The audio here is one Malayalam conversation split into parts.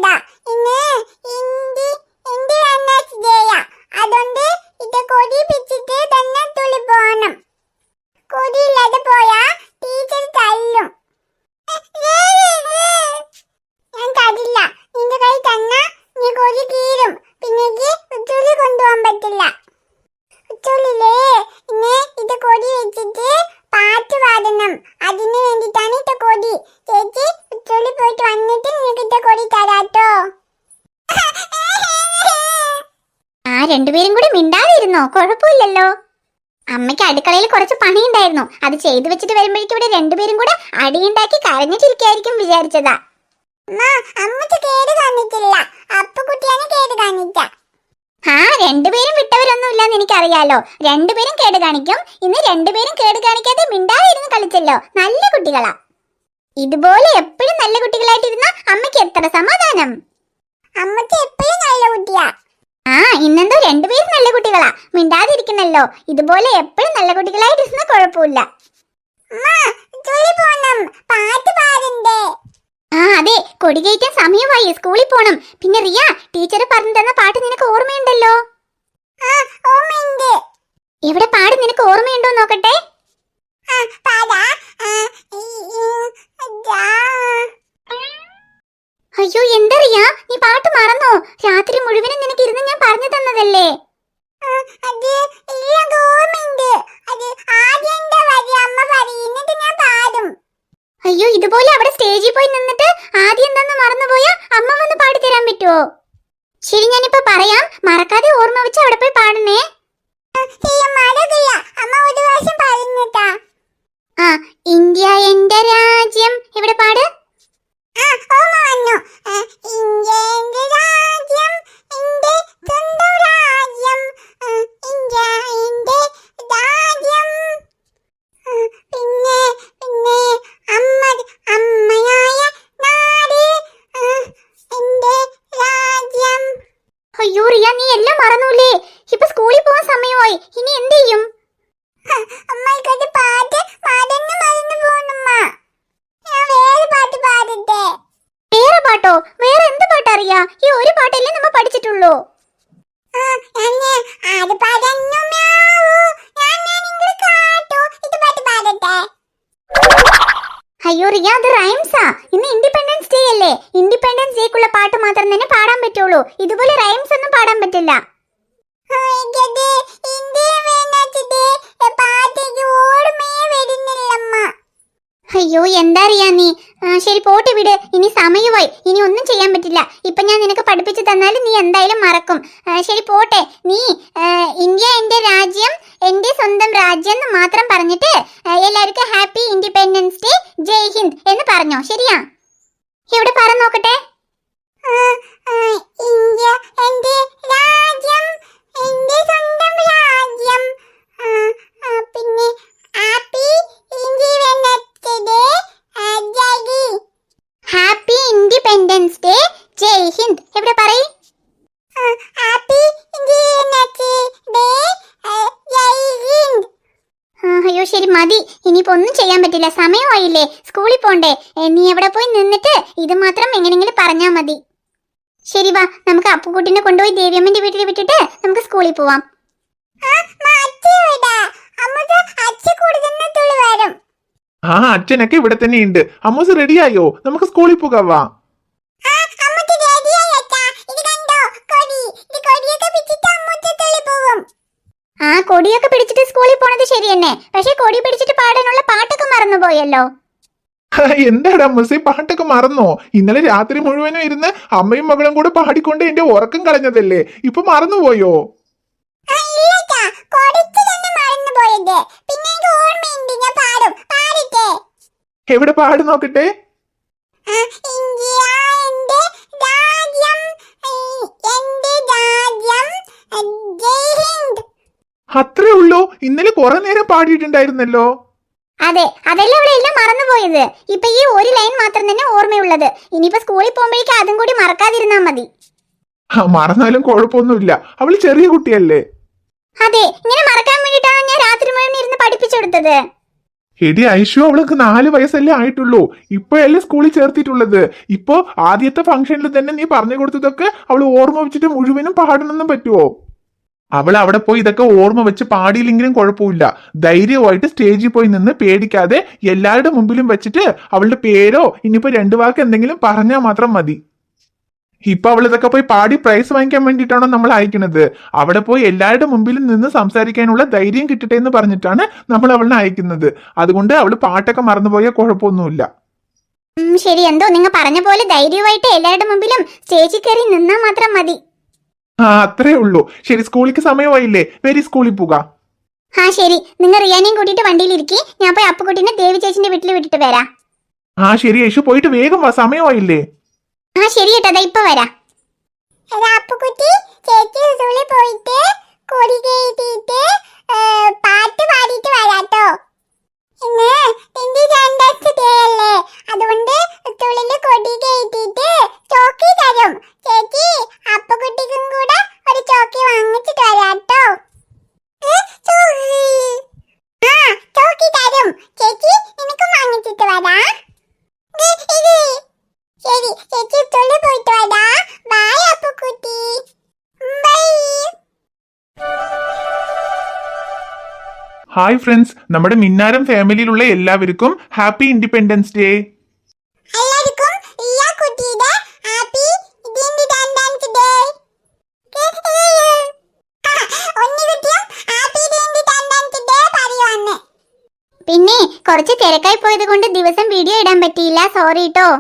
വന്നതാ. ഇന്ന് ഇൻഡിപെൻഡൻസ് ഡേയാ. അതുകൊണ്ട് ഇത് കൊടി പിടിച്ചിട്ട് തന്നെ തുള്ളി പോകണം. കൊടിയില്ലാതെ പോയാ ടീച്ചർ തല്ലും. ഞാൻ തരില്ല. നിന്റെ കൈ തന്നാ നീ കൊടി കീറും. പിന്നെ ഉച്ചൂലി കൊണ്ടുപോകാൻ പറ്റില്ല. ഉച്ചൂലില്ലേ ഇന്ന് ഇത് കൊടി വെച്ചിട്ട് പാട്ട് പാടണം. അതിന് വേണ്ടിട്ടാണ് ഇട്ട കൊടി. ചേച്ചി ഉച്ചൂലി പോയിട്ട് വന്നിട്ട് നിനക്ക് ഇട്ട കൊടി തരാട്ടോ. രണ്ടുപേരും കൂടി മിണ്ടാതിരുന്നോ? കുഴപ്പമില്ലല്ലോ. അമ്മയ്ക്ക് അടുക്കളയിൽ കുറച്ച് പണിയുണ്ടായിരുന്നു. അത് ചെയ്തു വെച്ചിട്ട് വരുമ്പോഴേക്കും ഇവിടെ രണ്ടുപേരും കൂടെ അടിയുണ്ടാക്കി കരഞ്ഞിട്ടിരിക്കായിരിക്കും വിചാരിച്ചതാ. അമ്മക്ക് കേട് കാണിച്ചില്ല, അപ്പുകുട്ടിയാണ് കേട് കാണിച്ച. രണ്ടുപേരും വിട്ടവരൊന്നുമില്ലെന്ന് എനിക്കറിയാലോ. രണ്ടുപേരും കേട് കാണിക്കും. ഇന്ന് രണ്ടുപേരും കേട് കാണിക്കാതെ മിണ്ടാതിരുന്ന് കളിച്ചല്ലോ. നല്ല കുട്ടികളാ. ഇതുപോലെ എപ്പോഴും നല്ല കുട്ടികളായിട്ടിരുന്ന അമ്മയ്ക്ക് എത്ര സമാധാനം. അമ്മക്ക് എപ്പോഴും നല്ല കുട്ടിയാ. ഇന്നെന്തോ രണ്ടുപേരും നല്ല കുട്ടികളാ. മിണ്ടാതിരിക്കുന്നല്ലോ. ഇതുപോലെ എപ്പോഴും നല്ല കുട്ടികളായിട്ടിരുന്ന കുഴപ്പമില്ല. അതെ, കൊടികയറ്റാൻ സമയമായി. സ്കൂളിൽ പോണം. പിന്നെ റിയ, ടീച്ചർ പറഞ്ഞു തന്ന പാട്ട് നിനക്ക് ഓർമ്മയുണ്ടല്ലോ? എവിടെ പാട്? നിനക്ക് ഓർമ്മയുണ്ടോ നോക്കട്ടെ. അയ്യോ, എന്താ റിയ, നീ പാട്ട് മറന്നോ? രാത്രി മുഴുവനും നിനക്ക് ഇരുന്ന് ഞാൻ പറഞ്ഞു തന്നതല്ലേ. അയ്യോ, ഇതുപോലെ അവിടെ സ്റ്റേജിൽ പോയി നിന്നിട്ട് ആദ്യം എന്താന്ന് മറന്നുപോയാ അമ്മ വന്ന് പാടിത്തരാൻ പറ്റുമോ? ശരി, ഞാനിപ്പോ പറയാം. മറക്കാതെ ഓർമ്മ വെച്ച് അവിടെ പോയി പാടണേ. ഇന്ത്യ എന്റെ രാജ്യം. ഇവിടെ പാട്. അയ്യോ റിയ, നീ എല്ലാം മറന്നൂലേ? ഇപ്പൊ സ്കൂളിൽ പോവാൻ സമയമായി. ഇനി എന്ത് ചെയ്യും? വേറെ പാട്ടോ? വേറെ എന്ത് പാട്ടറിയാ? ഈ ഒരു പാട്ടല്ലേ നമ്മ പഠിച്ചിട്ടുള്ളൂ. അയ്യോ റിയ, അത് റൈംസാ. ഇന്ന് ഇൻഡിപെൻഡൻസ് ഡേ അല്ലേ? ഇൻഡിപെൻഡൻസ് ഡേക്കുള്ള പാട്ട് മാത്രം തന്നെ പാടാൻ പറ്റുള്ളൂ. ഇതുപോലെ റൈംസ് ഒന്നും പാടാൻ പറ്റില്ല. അയ്യോ, എന്താ അറിയാ നീ. ശരി, പോട്ടെ, വിട്. ഇനി സമയമായി. ഇനി ഒന്നും ചെയ്യാൻ പറ്റില്ല. ഇപ്പൊ ഞാൻ നിനക്ക് പഠിപ്പിച്ചു തന്നാലും നീ എന്തായാലും മറക്കും. ശരി, പോട്ടെ. നീ ഇന്ത്യ എന്റെ രാജ്യം, എന്റെ സ്വന്തം രാജ്യം എന്ന് മാത്രം പറഞ്ഞിട്ട് എല്ലാവർക്കും ഹാപ്പി ഇൻഡിപെൻഡൻസ് ഡേ, ജയ് ഹിന്ദ് എന്ന് പറഞ്ഞോ. ശരിയാ? ഇവിടെ പറ നോക്കട്ടെ. ഇന്ത്യ എന്റെ രാജ്യം, എന്റെ സ്വന്തം രാജ്യം. പിന്നെ ഹാപ്പി ഇൻഡിപെൻഡൻസ് ഡേ, ജയ്. ഹാപ്പി ഇൻഡിപെൻഡൻസ് ഡേ, ജയ് ഹിന്ദ്. എവിടെ പറയ്. ഹാപ്പി ഇൻഡിപെൻഡൻസ് ഡേ, ജയ് ഹിന്ദ്. അയ്യോ, ശരി, മതി. ഇനിയിപ്പോ ഒന്നും ചെയ്യാൻ പറ്റില്ല. സമയമായില്ലേ? സ്കൂളിൽ പോണ്ടേ? നീ എവിടെ പോയി നിന്നിട്ട് ഇത് മാത്രം എങ്ങനെയെങ്കിലും പറഞ്ഞാ മതി. ശരി, വാ, നമുക്ക് അപ്പുകുട്ടിനെ കൊണ്ടുപോയി ദേവിയമ്മന്റെ വീട്ടിൽ വിട്ടിട്ട് നമുക്ക് സ്കൂളിൽ പോവാം. അച്ഛനൊക്കെ ഇവിടെ തന്നെ ഉണ്ട്. അമ്മൂസ് റെഡിയായോ? നമുക്ക് സ്കൂളിൽ പോകാവാ. കൊടിയൊക്കെ പിടിച്ചിട്ട് സ്കൂളിൽ പോണത് ശരി തന്നെ. പക്ഷെ കൊടി പിടിച്ചിട്ട് പാടാനുള്ള പാട്ടൊക്കെ മറന്നുപോയല്ലോ. എന്താടാ അമ്മൂസേ, പാട്ടൊക്കെ മറന്നോ? ഇന്നലെ രാത്രി മുഴുവനും ഇരുന്ന് അമ്മയും മകളും കൂടെ പാടിക്കൊണ്ട് എന്റെ ഉറക്കം കളഞ്ഞതല്ലേ. ഇപ്പൊ മറന്നുപോയോ? എവിടെ പാട് നോക്കട്ടെ. അത്രേ ഉള്ളൂ? ഇന്നലെ കുറെ നേരം പാടിയിട്ടുണ്ടായിരുന്നല്ലോ. അതെ, അതല്ലേ അവിടെ എല്ലാം മറന്നുപോയത്. ഇപ്പൊ ഈ ഒരു ലൈൻ മാത്രം തന്നെ ഓർമ്മയുള്ളത്. ഇനിയിപ്പോ സ്കൂളിൽ പോകുമ്പോഴേക്കും അതും കൂടി മറക്കാതിരുന്നാ മതി. മറന്നാലും കുഴപ്പമൊന്നുമില്ല, അവള് ചെറിയ കുട്ടിയല്ലേ. അതെ, ഇങ്ങനെ മറക്കാൻ വേണ്ടിയിട്ടാണ് ഞാൻ രാത്രി മുഴുവൻ ഇരുന്ന് പഠിപ്പിച്ചു കൊടുത്തത്. എടി ഐഷു അവൾക്ക് 4 വയസ്സല്ലേ ആയിട്ടുള്ളൂ. ഇപ്പോഴല്ലേ സ്കൂളിൽ ചേർത്തിട്ടുള്ളത്. ഇപ്പോ ആദ്യത്തെ ഫംഗ്ഷനിൽ തന്നെ നീ പറഞ്ഞു കൊടുത്തതൊക്കെ അവൾ ഓർമ്മ വെച്ചിട്ട് മുഴുവനും പാടണമെന്നും പറ്റുമോ? അവൾ അവിടെ പോയി ഇതൊക്കെ ഓർമ്മ വെച്ച് പാടിയില്ലെങ്കിലും കുഴപ്പമില്ല. ധൈര്യമായിട്ട് സ്റ്റേജിൽ പോയി നിന്ന് പേടിക്കാതെ എല്ലാവരുടെ മുമ്പിലും വെച്ചിട്ട് അവളുടെ പേരോ ഇനിയിപ്പോ 2 വാക്ക് എന്തെങ്കിലും പറഞ്ഞാൽ മാത്രം മതി. ഇപ്പൊ അവൾ ഇതൊക്കെ പോയി പാടി പ്രൈസ് വാങ്ങിക്കാൻ വേണ്ടിയിട്ടാണോ നമ്മൾ അയക്കുന്നത്? അവിടെ പോയി എല്ലാവരുടെ മുമ്പിലും നിന്ന് സംസാരിക്കാനുള്ള ധൈര്യം കിട്ടട്ടെ എന്ന് പറഞ്ഞിട്ടാണ് നമ്മൾ അവളിനെ അയക്കുന്നത്. അതുകൊണ്ട് അവള് പാട്ടൊക്കെ മറന്നുപോയാൽ കുഴപ്പമൊന്നുമില്ല. ശരി, എന്തോ നിങ്ങൾ പറഞ്ഞ പോലെ ധൈര്യമായിട്ട് എല്ലാവരുടെ മുമ്പിലും സ്റ്റേജിൽ കയറി നിന്നാ മാത്രം മതി. അത്രേ ഉള്ളൂ. ശരി, സ്കൂളിലേക്ക് സമയമായില്ലേ? വരി, സ്കൂളിൽ പോകാം. ശരി, നിങ്ങൾ റിയാനെയും കൂട്ടിയിട്ട് വണ്ടിയിലിരിക്കി. ഞാൻ പോയി അപ്പുകുട്ടീനെ ദേവി ചേച്ചിന്റെ വീട്ടിൽ വിട്ടിട്ട് വരാം. ശരി ഐഷു, പോയിട്ട് വേഗം വാ, സമയമായില്ലേ? ശരി കേട്ടോ, ഇപ്പൊ വരാം. അപ്പുകുട്ടി, ചേച്ചി സ്കൂളിൽ പോയിട്ട് കൊടി കയറ്റിയിട്ട് പാട്ട് പാടിയിട്ട് വരാട്ടോ. ഇന്ന് എന്റെ 2ാം ഡേ അല്ലേ, അതുകൊണ്ട് സ്കൂളിൽ കൊടി കയറ്റിയിട്ട് ചോക്കി തരും. ചേച്ചി അപ്പുകുട്ടിക്കും കൂടെ ഒരു ചോക്കി വാങ്ങിച്ചിട്ട് വരാട്ടോ. ചോക്കി തരും ചേച്ചി, എനിക്കും വാങ്ങിച്ചിട്ട് വരാ. ശരി ചേച്ചി, സ്കൂളിൽ പോയിട്ട് വരാ. Bye Appukutty, bye. Hi friends, നമ്മുടെ മിന്നാരം ഫാമിലിയിലുള്ള എല്ലാവർക്കും ഹാപ്പി ഇൻഡിപെൻഡൻസ് ഡേ. എല്ലാവർക്കും റിയ കുട്ടിയുടെ ഹാപ്പി ഇൻഡിപെൻഡൻസ് ഡേ. ഒന്നികുട്ടിയും ഹാപ്പി ഇൻഡിപെൻഡൻസ് ഡേ പറയുവാണ്. പിന്നെ കുറച്ച് തിരക്കായി പോയത് കൊണ്ട് ദിവസം വീഡിയോ ഇടാൻ പറ്റിയില്ല, സോറി ട്ടോ.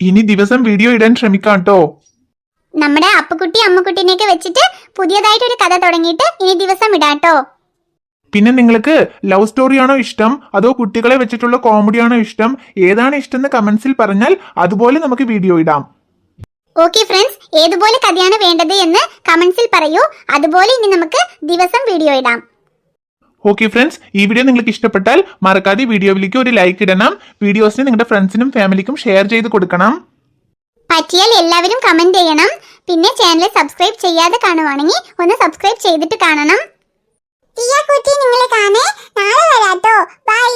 ഇനി ദിവസം വീഡിയോ ഇടാൻ ശ്രമിക്കാം കേട്ടോ. നമ്മുടെ അപ്പുകുട്ടി അമ്മുക്കുട്ടീനെയൊക്കെ വെച്ചിട്ട് പുതിയതായിട്ടൊരു കഥ തുടങ്ങിയിട്ട് ഇനി ദിവസം ഇടാട്ടോ. പിന്നെ നിങ്ങൾക്ക് ലവ് സ്റ്റോറിയാണോ ഇഷ്ടം, അതോ കുട്ടികളെ വെച്ചിട്ടുള്ള കോമഡിയാണോ ഇഷ്ടം? ഏതാണ് ഇഷ്ടം എന്ന് കമന്റ്സിൽ പറഞ്ഞാൽ അതുപോലെ നമുക്ക് വീഡിയോ ഇടാം. ഓക്കെ ഫ്രണ്ട്സ്, ഏതുപോലെ കഥയാണ് വേണ്ടത് എന്ന് കമന്റ്സിൽ പറയൂ. അതുപോലെ ഇനി നമുക്ക് ദിവസം വീഡിയോ ഇടാം. ഓക്കെ ഫ്രണ്ട്സ്, ഈ വീഡിയോ നിങ്ങൾക്ക് ഇഷ്ടപ്പെട്ടാൽ മറക്കാതെ വീഡിയോയിലേക്ക് ഒരു ലൈക്ക് ഇടണം. വീഡിയോസിന് നിങ്ങളുടെ ഫ്രണ്ട്സിനും ഫാമിലിക്കും ഷെയർ ചെയ്ത് കൊടുക്കണം. പറ്റിയാൽ എല്ലാവരും കമന്റ് ചെയ്യണം. പിന്നെ ചാനൽ സബ്സ്ക്രൈബ് ചെയ്യാതെ കാണുവാണെങ്കിൽ ഒന്ന് സബ്സ്ക്രൈബ് ചെയ്തിട്ട് കാണണം. റിയ കുട്ടി, നിങ്ങളെ കാണേ നാളെ വരാട്ടോ. ബൈ.